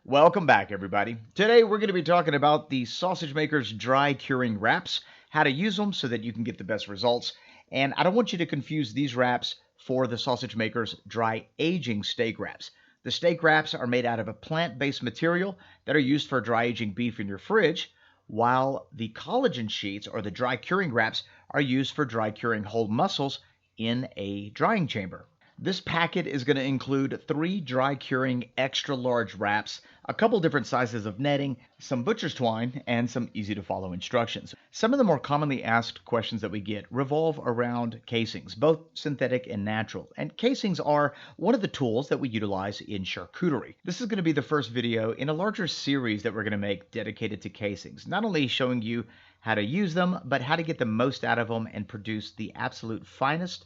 Welcome back, everybody. Today we're going to be talking about the Sausage Maker's dry curing wraps, how to use them so that you can get the best results. And I don't want you to confuse these wraps for the Sausage Maker's dry aging steak wraps. The steak wraps are made out of a plant-based material that are used for dry aging beef in your fridge, while the collagen sheets or the dry curing wraps are used for dry curing whole muscles in a drying chamber. This packet is going to include 3 dry curing extra large wraps, a couple different sizes of netting, some butcher's twine, and some easy to follow instructions. Some of the more commonly asked questions that we get revolve around casings, both synthetic and natural. And casings are one of the tools that we utilize in charcuterie. This is going to be the first video in a larger series that we're going to make dedicated to casings, not only showing you how to use them, but how to get the most out of them and produce the absolute finest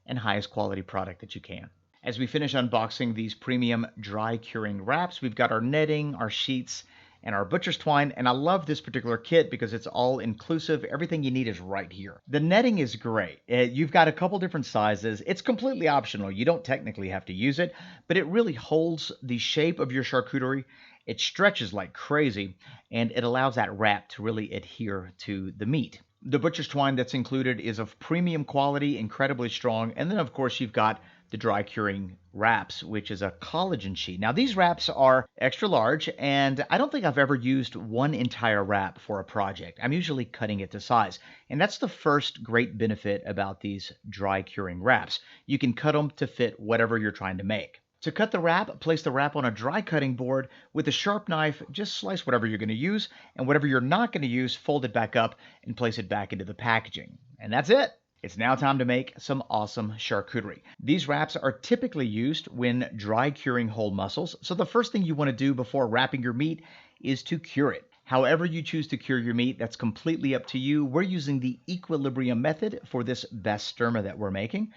and highest quality product that you can. As we finish unboxing these premium dry curing wraps, we've got our netting, our sheets, and our butcher's twine, and I love this particular kit because it's all inclusive. Everything you need is right here. The netting is great. You've got a couple different sizes. It's completely optional. You don't technically have to use it, but it really holds the shape of your charcuterie. It stretches like crazy, and it allows that wrap to really adhere to the meat. The butcher's twine that's included is of premium quality, incredibly strong, and then of course you've got the dry curing wraps, which is a collagen sheet. Now these wraps are extra large, and I don't think I've ever used one entire wrap for a project. I'm usually cutting it to size, and that's the first great benefit about these dry curing wraps. You can cut them to fit whatever you're trying to make. To cut the wrap, place the wrap on a dry cutting board. With a sharp knife, just slice whatever you're going to use, and whatever you're not going to use, fold it back up and place it back into the packaging. And that's it. It's now time to make some awesome charcuterie. These wraps are typically used when dry curing whole muscles, so the first thing you want to do before wrapping your meat is to cure it. However you choose to cure your meat, that's completely up to you. We're using the equilibrium method for this basturma that we're making,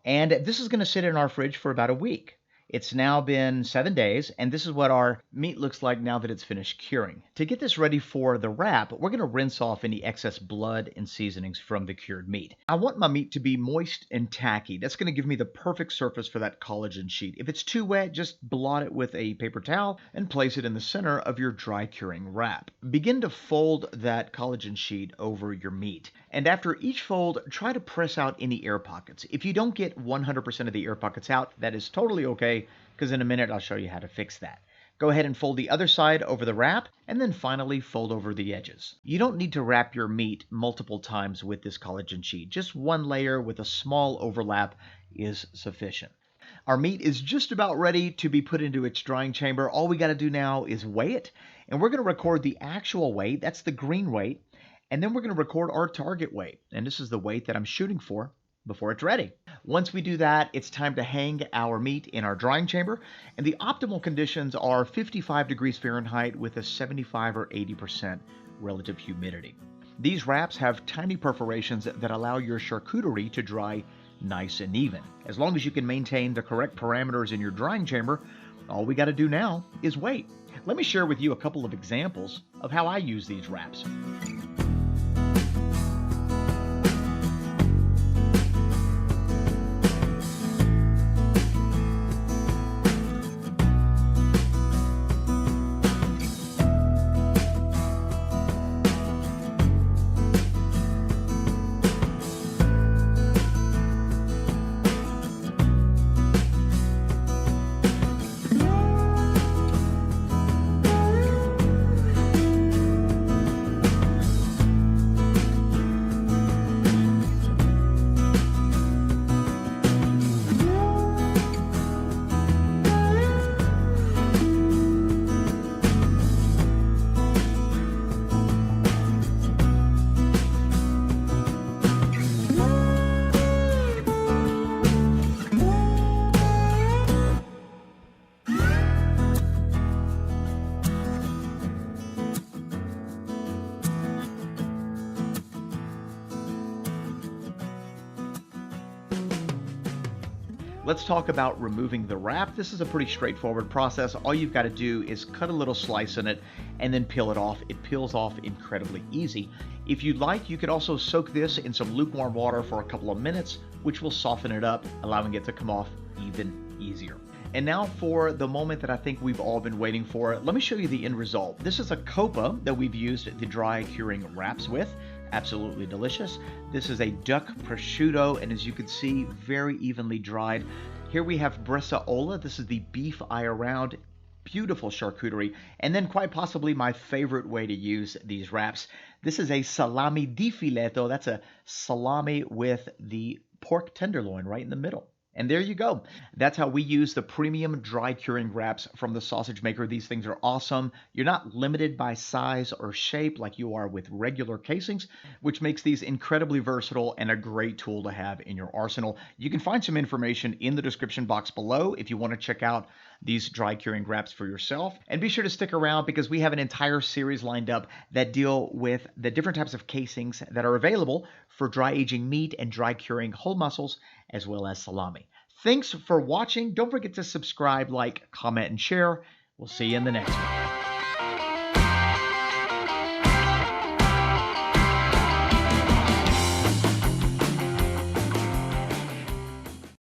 and this is going to sit in our fridge for about a week. It's now been 7 days, and this is what our meat looks like now that it's finished curing. To get this ready for the wrap, we're going to rinse off any excess blood and seasonings from the cured meat. I want my meat to be moist and tacky. That's going to give me the perfect surface for that collagen sheet. If it's too wet, just blot it with a paper towel and place it in the center of your dry curing wrap. Begin to fold that collagen sheet over your meat. And after each fold, try to press out any air pockets. If you don't get 100% of the air pockets out, that is totally okay, because in a minute I'll show you how to fix that. Go ahead and fold the other side over the wrap, and then finally fold over the edges. You don't need to wrap your meat multiple times with this collagen sheet. Just one layer with a small overlap is sufficient. Our meat is just about ready to be put into its drying chamber. All we got to do now is weigh it, and we're going to record the actual weight. That's the green weight. And then we're going to record our target weight. And this is the weight that I'm shooting for before it's ready. Once we do that, it's time to hang our meat in our drying chamber. And the optimal conditions are 55 degrees Fahrenheit with a 75 or 80% relative humidity. These wraps have tiny perforations that allow your charcuterie to dry nice and even. As long as you can maintain the correct parameters in your drying chamber, all we got to do now is wait. Let me share with you a couple of examples of how I use these wraps. Let's talk about removing the wrap. This is a pretty straightforward process. All you've got to do is cut a little slice in it and then peel it off. It peels off incredibly easy. If you'd like, you could also soak this in some lukewarm water for a couple of minutes, which will soften it up, allowing it to come off even easier. And now for the moment that I think we've all been waiting for. Let me show you the end result. This is a copa that we've used the dry curing wraps with. Absolutely delicious. This is a duck prosciutto, and as you can see, very evenly dried. Here we have bresaola. This is the beef eye around. Beautiful charcuterie, and then quite possibly my favorite way to use these wraps. This is a salami di filetto. That's a salami with the pork tenderloin right in the middle. And there you go. That's how we use the premium dry curing wraps from the Sausage Maker. These things are awesome. You're not limited by size or shape like you are with regular casings, which makes these incredibly versatile and a great tool to have in your arsenal. You can find some information in the description box below if you want to check out these dry curing wraps for yourself. And be sure to stick around because we have an entire series lined up that deal with the different types of casings that are available for dry aging meat and dry curing whole muscles as well as salami. Thanks for watching. Don't forget to subscribe, like, comment, and share. We'll see you in the next one.